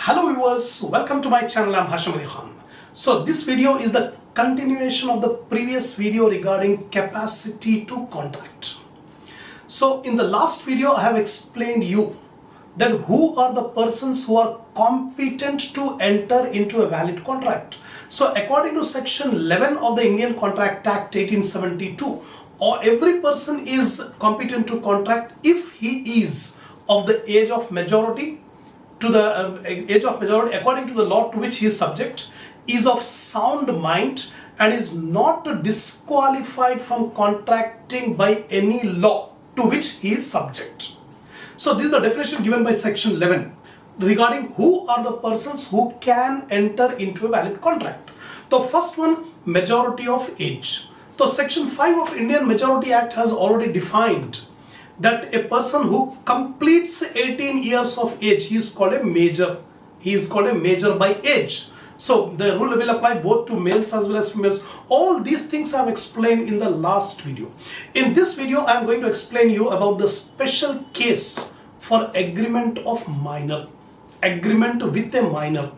Hello viewers, welcome to my channel. I'm Hasham. So this video is the continuation of the previous video regarding capacity to contract. So in the last video I have explained you that who are the persons who are competent to enter into a valid contract. So according to section 11 of the Indian Contract Act 1872, or every person is competent to contract if he is of the age of majority, according to the law to which he is subject, is of sound mind and is not disqualified from contracting by any law to which he is subject. So this is the definition given by section 11 regarding who are the persons who can enter into a valid contract. The first one, majority of age. So section 5 of Indian Majority Act has already defined that a person who completes 18 years of age, he is called a major. He is called a major by age. So the rule will apply both to males as well as females. All these things I have explained in the last video. In this video, I am going to explain you about the special case for agreement of minor. Agreement with a minor.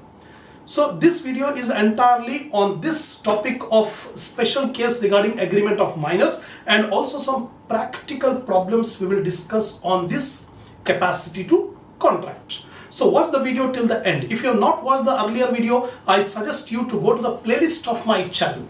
So this video is entirely on this topic of special case regarding agreement of minors, and also some practical problems we will discuss on this capacity to contract. So watch the video till the end. If you have not watched the earlier video, I suggest you to go to the playlist of my channel.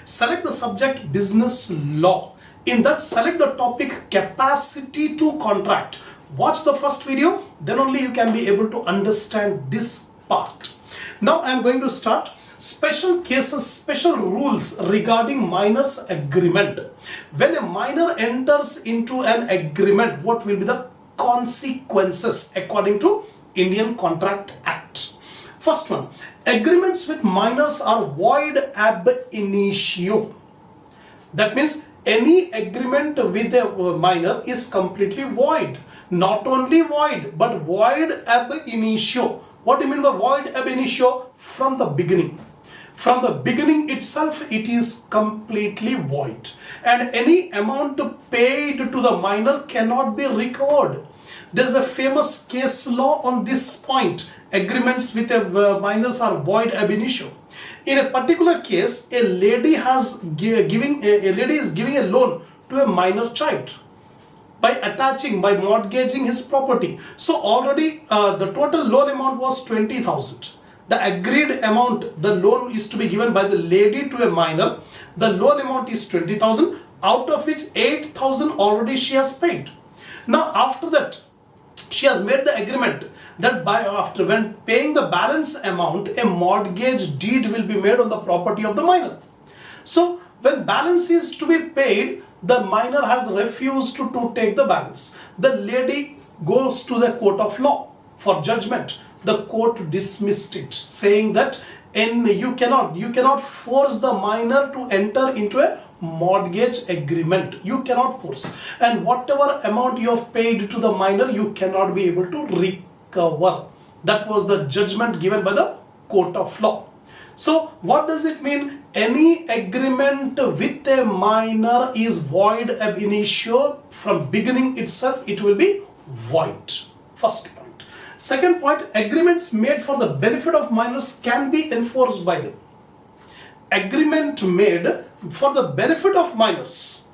Select the subject business law. In that, select the topic capacity to contract. Watch the first video, then only you can be able to understand this part. Now I am going to start special cases, special rules regarding minors agreement. When a minor enters into an agreement, what will be the consequences according to Indian Contract Act? First one, agreements with minors are void ab initio. That means any agreement with a minor is completely void. Not only void, but void ab initio. What do you mean by void ab initio? From the beginning. From the beginning itself, it is completely void. And any amount paid to the minor cannot be recovered. There is a famous case law on this point. Agreements with minors are void ab initio. In a particular case, a lady is giving a loan to a minor child by mortgaging his property. So already the total loan amount was 20,000. The agreed amount, the loan is to be given by the lady to a minor. The loan amount is 20,000, out of which 8,000 already she has paid. Now after that, she has made the agreement that when paying the balance amount, a mortgage deed will be made on the property of the minor. So when balance is to be paid, the minor has refused to take the balance. The lady goes to the court of law for judgment. The court dismissed it, saying that you cannot force the minor to enter into a mortgage agreement. You cannot force. And whatever amount you have paid to the minor, you cannot be able to recover. That was the judgment given by the court of law. So what does it mean? Any agreement with a minor is void ab initio. From beginning itself, it will be void. First point. Second point, agreements made for the benefit of minors can be enforced by them. Agreement made for the benefit of minors.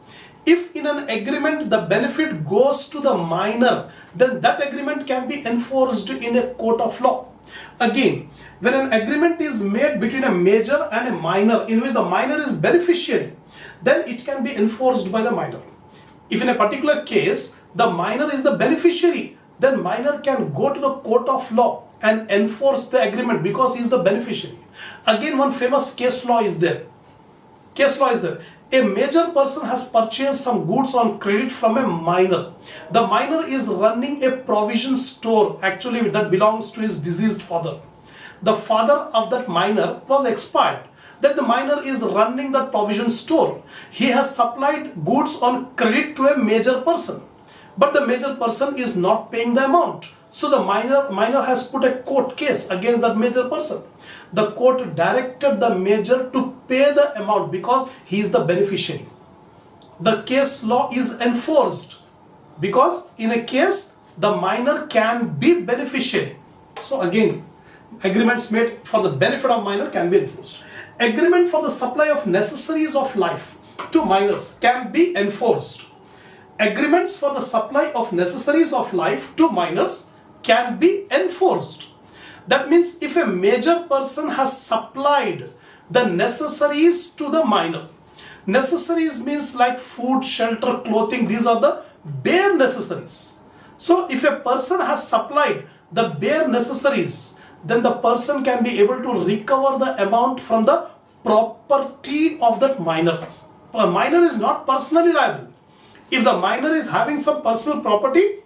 If in an agreement the benefit goes to the minor, then that agreement can be enforced in a court of law. Again, when an agreement is made between a major and a minor in which the minor is beneficiary, then it can be enforced by the minor. If in a particular case the minor is the beneficiary, then minor can go to the court of law and enforce the agreement because he is the beneficiary. Again, one famous case law is there. A major person has purchased some goods on credit from a minor. The minor is running a provision store, actually that belongs to his deceased father. The father of that minor was expired. That the minor is running that provision store. He has supplied goods on credit to a major person, but the major person is not paying the amount. So the minor has put a court case against that major person. The court directed the major to pay the amount because he is the beneficiary. The case law is enforced because in a case the minor can be beneficiary. So again, agreements made for the benefit of minor can be enforced. Agreement for the supply of necessaries of life to minors can be enforced. Agreements for the supply of necessaries of life to minors can be enforced. That means if a major person has supplied the necessaries to the minor, necessaries means like food, shelter, clothing, these are the bare necessaries. So if a person has supplied the bare necessaries, then the person can be able to recover the amount from the property of that minor. A minor is not personally liable. If the minor is having some personal property,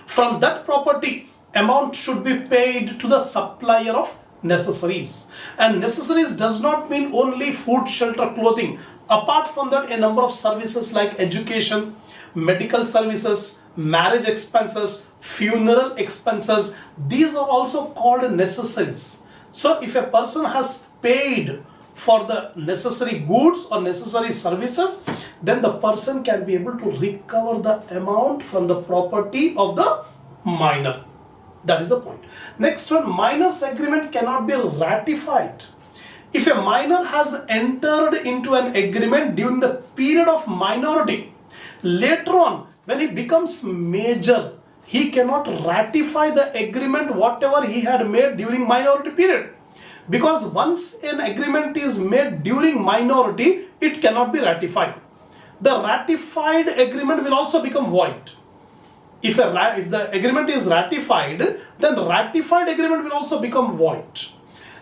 from that property amount should be paid to the supplier of necessaries. And necessaries does not mean only food, shelter, clothing. Apart from that, a number of services like education, medical services, marriage expenses, funeral expenses, these are also called necessaries. So if a person has paid for the necessary goods or necessary services, then the person can be able to recover the amount from the property of the minor. That is the point. Next one, minor's agreement cannot be ratified. If a minor has entered into an agreement during the period of minority, later on when he becomes major, he cannot ratify the agreement whatever he had made during minority period. Because once an agreement is made during minority, it cannot be ratified. The ratified agreement will also become void. If the agreement is ratified, then the ratified agreement will also become void.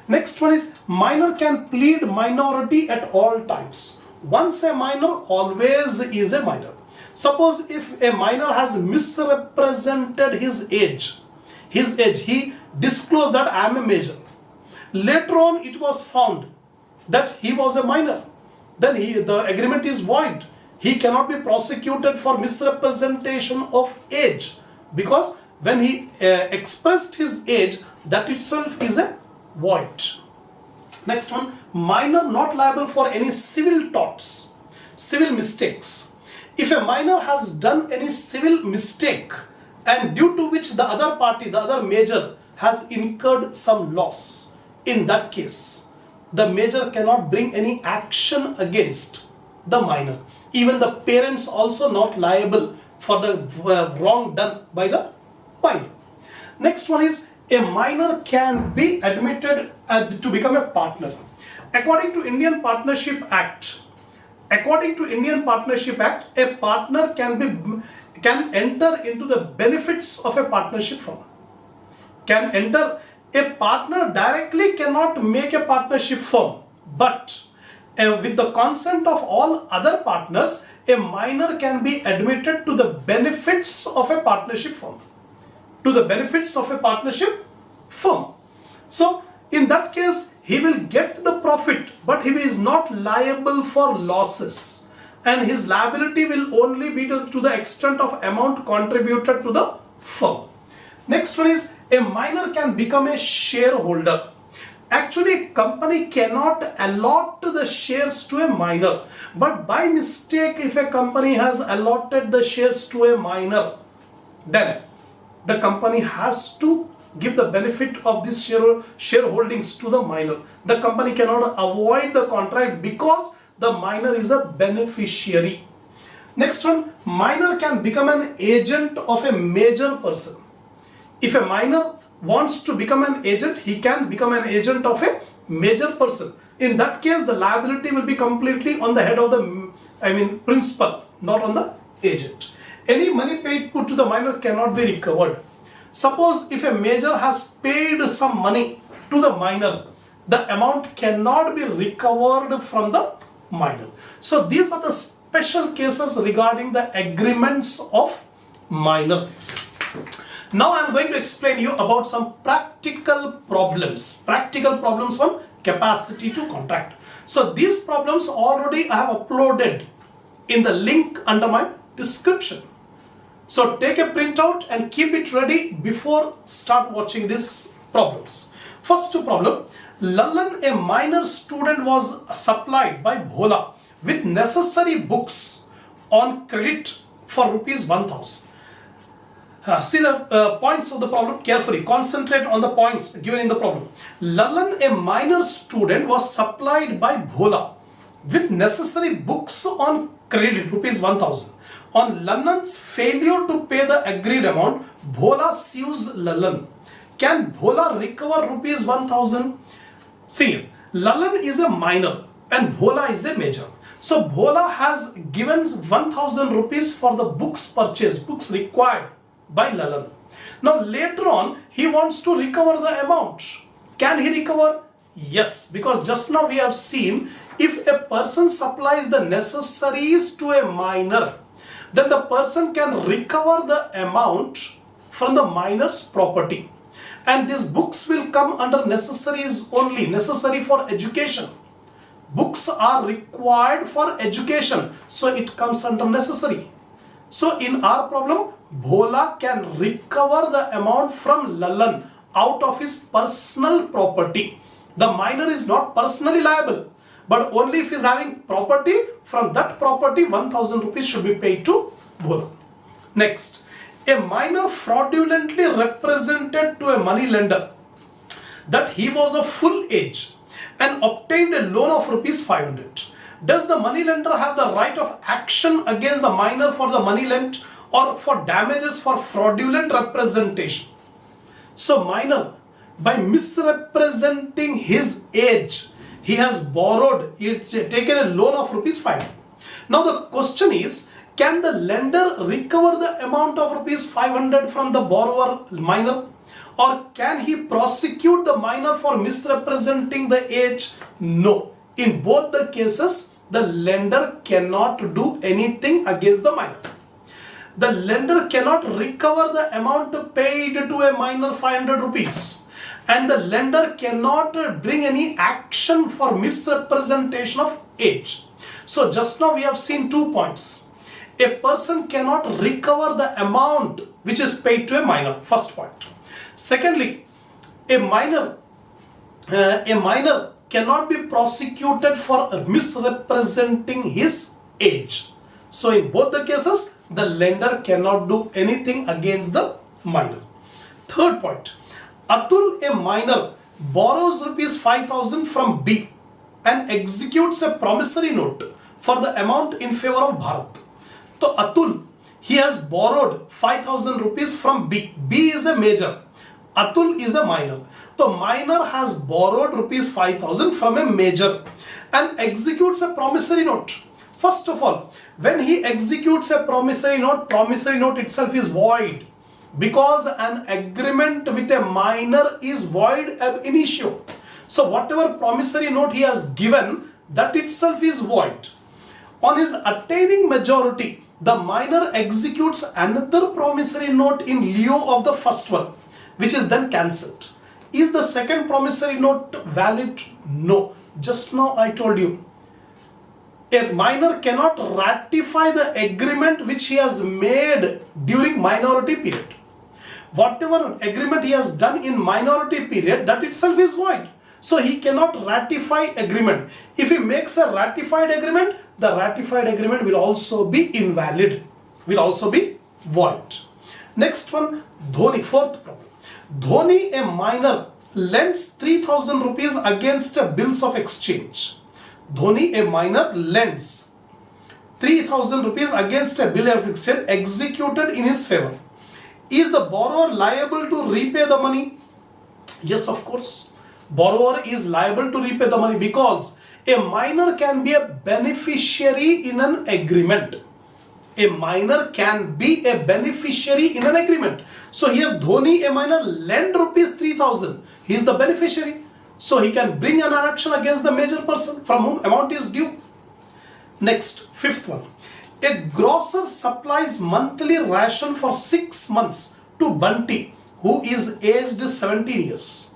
Next one is minor can plead minority at all times. Once a minor, always is a minor. Suppose if a minor has misrepresented his age, he disclosed that I am a major. Later on it was found that he was a minor. Then the agreement is void. He cannot be prosecuted for misrepresentation of age, because when he expressed his age, that itself is a void. Next one, minor not liable for any civil torts, civil mistakes. If a minor has done any civil mistake and due to which the other party, the other major has incurred some loss, in that case, the major cannot bring any action against the minor. Even the parents also not liable for the wrong done by the minor. Next one is a minor can be admitted to become a partner. According to Indian Partnership Act, a partner can enter into the benefits of a partnership firm. A partner directly cannot make a partnership firm, but with the consent of all other partners, a minor can be admitted to the benefits of a partnership firm. So, in that case, he will get the profit, but he is not liable for losses. And his liability will only be to the extent of amount contributed to the firm. Next one is a minor can become a shareholder. Actually, a company cannot allot the shares to a minor, but by mistake, if a company has allotted the shares to a minor, then the company has to give the benefit of this shareholdings to the minor. The company cannot avoid the contract because the minor is a beneficiary. Next one, minor can become an agent of a major person. If a minor wants to become an agent, he can become an agent of a major person. In that case, the liability will be completely on the head of the principal, not on the agent. Any money paid put to the minor cannot be recovered. Suppose if a major has paid some money to the minor, the amount cannot be recovered from the minor. So these are the special cases regarding the agreements of minor. Now I am going to explain you about some practical problems on capacity to contract. So these problems already I have uploaded in the link under my description. So take a printout and keep it ready before start watching these problems. First problem, Lalan, a minor student, was supplied by Bhola with necessary books on credit for rupees 1000. See the points of the problem carefully. Concentrate on the points given in the problem. Lalan, a minor student, was supplied by Bhola with necessary books on credit, rupees 1000. On Lalan's failure to pay the agreed amount, Bhola sues Lalan. Can Bhola recover rupees 1000? See, Lalan is a minor and Bhola is a major. So Bhola has given 1000 rupees for the books purchase, books required by Lalan. Now later on he wants to recover the amount. Can he recover? Yes, because just now we have seen if a person supplies the necessaries to a minor, then the person can recover the amount from the minor's property. And these books will come under necessaries only, necessary for education. Books are required for education, so it comes under necessary. So in our problem, Bhola can recover the amount from Lalan out of his personal property. The minor is not personally liable, but only if he is having property, from that property 1000 rupees should be paid to Bhola. Next, a minor fraudulently represented to a money lender that he was of full age and obtained a loan of rupees 500. Does the money lender have the right of action against the minor for the money lent or for damages for fraudulent representation? So minor, by misrepresenting his age, he has borrowed, he has taken a loan of rupees 500. Now the question is, can the lender recover the amount of rupees 500 from the borrower minor? Or can he prosecute the minor for misrepresenting the age? No. In both the cases, the lender cannot do anything against the minor. The lender cannot recover the amount paid to a minor 500 rupees. And the lender cannot bring any action for misrepresentation of age. So just now we have seen 2 points. A person cannot recover the amount which is paid to a minor. First point. Secondly, a minor cannot be prosecuted for misrepresenting his age. So in both the cases, the lender cannot do anything against the minor. Third point, Atul, a minor, borrows rupees 5000 from B and executes a promissory note for the amount in favor of Bharat. So Atul, he has borrowed 5000 rupees from B. B is a major. Atul is a minor. The minor has borrowed rupees 5000 from a major and executes a promissory note. First of all, when he executes a promissory note itself is void because an agreement with a minor is void ab initio. So whatever promissory note he has given, that itself is void. On his attaining majority, the minor executes another promissory note in lieu of the first one, which is then cancelled. Is the second promissory note valid? No. Just now I told you, a minor cannot ratify the agreement which he has made during minority period. Whatever agreement he has done in minority period, that itself is void. So he cannot ratify agreement. If he makes a ratified agreement, the ratified agreement will also be invalid, will also be void. Next one, Dhoni, fourth problem. Dhoni, a minor, lends 3000 rupees against a bills of exchange. Dhoni, a minor, lends 3000 rupees against a bill of exchange executed in his favor. Is the borrower liable to repay the money? Yes, of course. Borrower is liable to repay the money because a minor can be a beneficiary in an agreement. A minor can be a beneficiary in an agreement. So here Dhoni, a minor, lend rupees 3000. He is the beneficiary. So he can bring an action against the major person from whom amount is due. Next, fifth one. A grocer supplies monthly ration for 6 months to Bunty, who is aged 17 years.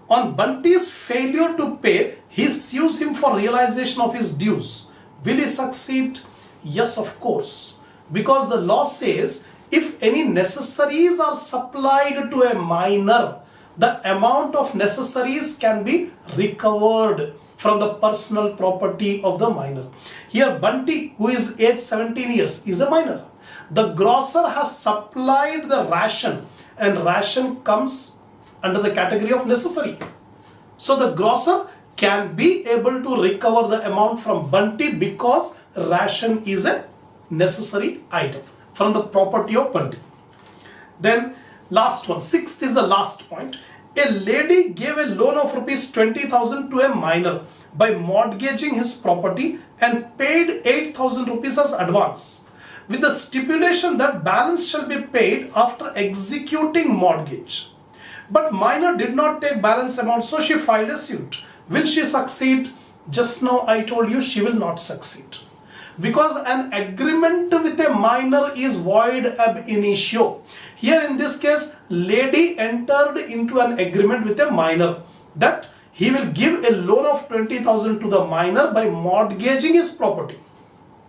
On Bunty's failure to pay, he sues him for realization of his dues. Will he succeed? Yes, of course. Because the law says if any necessaries are supplied to a minor, the amount of necessaries can be recovered from the personal property of the minor. Here Bunty, who is aged 17 years, is a minor. The grocer has supplied the ration, and ration comes under the category of necessary. So the grocer can be able to recover the amount from Bunty because ration is a necessary item from the property of Bunty. Then last one, sixth is the last point. A lady gave a loan of rupees 20,000 to a minor by mortgaging his property and paid 8,000 rupees as advance, with the stipulation that balance shall be paid after executing mortgage. But minor did not take balance amount, so she filed a suit. Will she succeed? Just now I told you she will not succeed, because an agreement with a minor is void ab initio. Here in this case, lady entered into an agreement with a minor that he will give a loan of 20,000 to the minor by mortgaging his property.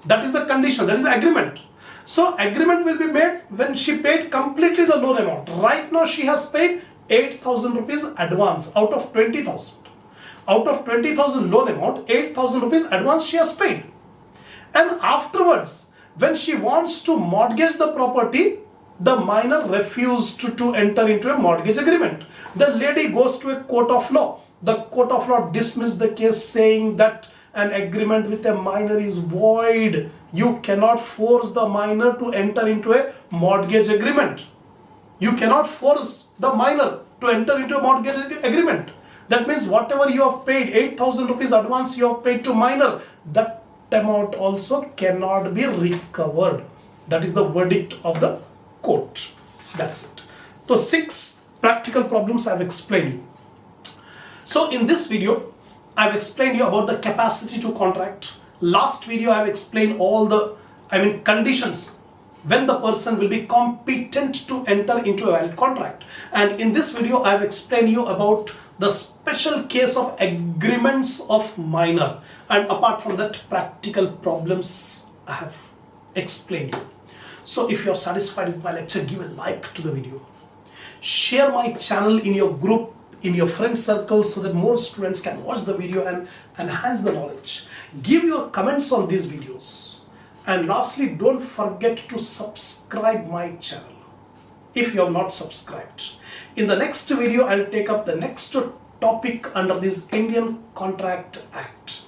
That is the condition, that is the agreement. So agreement will be made when she paid completely the loan amount. Right now she has paid 8,000 rupees advance out of 20,000. Out of 20,000 loan amount, 8,000 rupees advance she has paid. And afterwards, when she wants to mortgage the property, the minor refused to enter into a mortgage agreement. The lady goes to a court of law. The court of law dismissed the case, saying that an agreement with a minor is void. You cannot force the minor to enter into a mortgage agreement. You cannot force the minor to enter into a mortgage agreement. That means whatever you have paid, 8,000 rupees advance you have paid to minor, that amount also cannot be recovered. That is the verdict of the court. That's it. So 6 practical problems I have explained you. So in this video, I have explained you about the capacity to contract. Last video I have explained all the conditions when the person will be competent to enter into a valid contract. And in this video I have explained you about the special case of agreements of minor, and apart from that, practical problems I have explained you. So if you are satisfied with my lecture, give a like to the video. Share my channel in your group, in your friend circle, so that more students can watch the video and enhance the knowledge. Give your comments on these videos. And lastly, don't forget to subscribe my channel if you have not subscribed. In the next video, I'll take up the next topic under this Indian Contract Act.